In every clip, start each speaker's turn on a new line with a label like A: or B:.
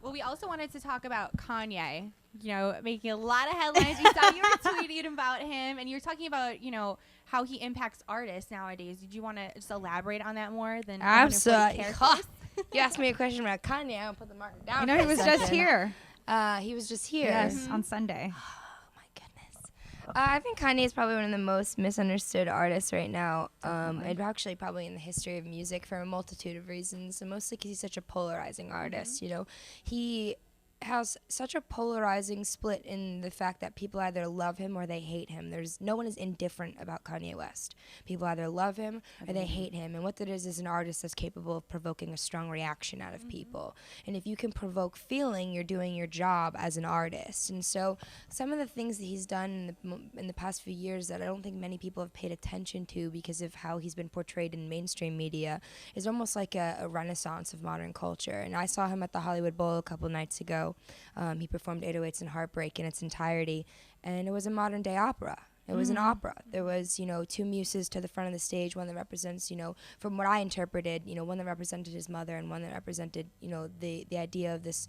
A: Well, we also wanted to talk about Kanye, making a lot of headlines. We saw you were tweeting about him, and you're talking about, how he impacts artists nowadays. Did you want to just elaborate on that more than
B: Absolutely. You asked me a question about Kanye. I'll put the marker down.
A: He was just here.
B: He was just here.
A: Yes, on Sunday.
B: Oh, my goodness. I think Kanye is probably one of the most misunderstood artists right now. And actually probably in the history of music for a multitude of reasons, and mostly because he's such a polarizing artist. He has such a polarizing split in the fact that people either love him or they hate him. No one is indifferent about Kanye West. People either love him or they hate him. And what that is an artist that's capable of provoking a strong reaction out of people. And if you can provoke feeling, you're doing your job as an artist. And so some of the things that he's done in the past few years that I don't think many people have paid attention to because of how he's been portrayed in mainstream media is almost like a renaissance of modern culture. And I saw him at the Hollywood Bowl a couple nights ago. He performed 808s and Heartbreak in its entirety, and it was a modern day opera. It was an opera. There was, two muses to the front of the stage, one that represents, from what I interpreted, one that represented his mother and one that represented, the idea of this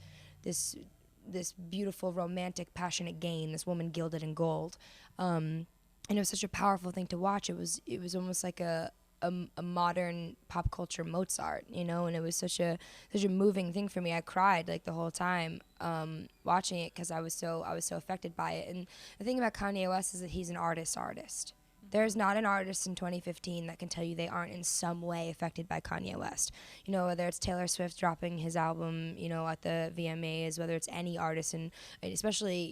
B: beautiful, romantic, passionate gain, this woman gilded in gold. And it was such a powerful thing to watch. It was almost like a modern pop culture Mozart, and it was such a moving thing for me. I cried like the whole time watching it because I was so affected by it. And the thing about Kanye West is that he's an artist. There's not an artist in 2015 that can tell you they aren't in some way affected by Kanye West. Whether it's Taylor Swift dropping his album, at the VMAs, whether it's any artist, and especially,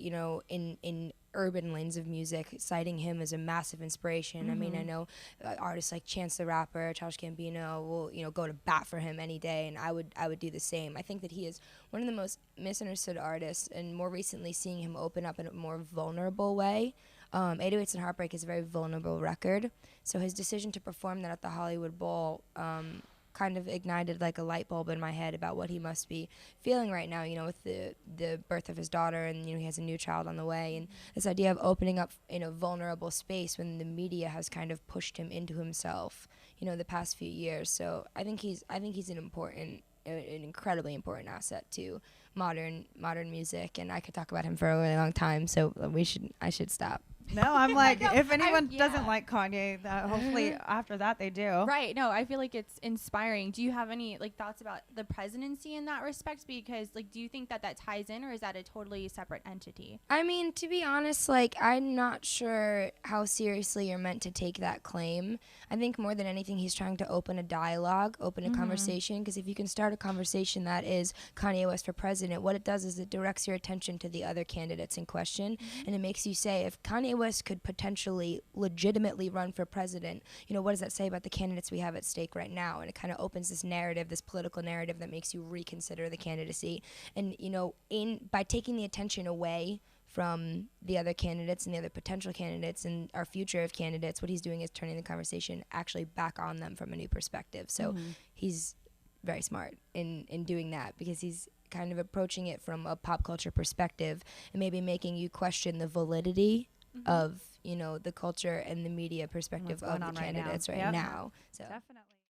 B: in urban lanes of music, citing him as a massive inspiration. I mean, I know artists like Chance the Rapper, Childish Gambino will, go to bat for him any day, and I would do the same. I think that he is one of the most misunderstood artists, and more recently seeing him open up in a more vulnerable way. 808s and Heartbreak is a very vulnerable record, so his decision to perform that at the Hollywood Bowl kind of ignited like a light bulb in my head about what he must be feeling right now, with the birth of his daughter, and he has a new child on the way, and this idea of opening up in a vulnerable space when the media has kind of pushed him into himself, the past few years. So I think he's an incredibly important asset to modern music, and I could talk about him for a really long time, so I should stop.
C: No, I'm like, if anyone doesn't like Kanye, hopefully after that they do.
A: Right. No, I feel like it's inspiring. Do you have any thoughts about the presidency in that respect? Because do you think that ties in, or is that a totally separate entity?
B: I mean, to be honest, I'm not sure how seriously you're meant to take that claim. I think more than anything, he's trying to open a dialogue, open a conversation, because if you can start a conversation that is Kanye West for president, what it does is it directs your attention to the other candidates in question, and it makes you say, if Kanye West could potentially legitimately run for president, what does that say about the candidates we have at stake right now? And it kind of opens this narrative, this political narrative that makes you reconsider the candidacy. And, by taking the attention away from the other candidates and the other potential candidates and our future of candidates, what he's doing is turning the conversation actually back on them from a new perspective. So he's very smart in doing that, because he's kind of approaching it from a pop culture perspective and maybe making you question the validity of, the culture and the media perspective of the candidates right now. So.
C: Definitely.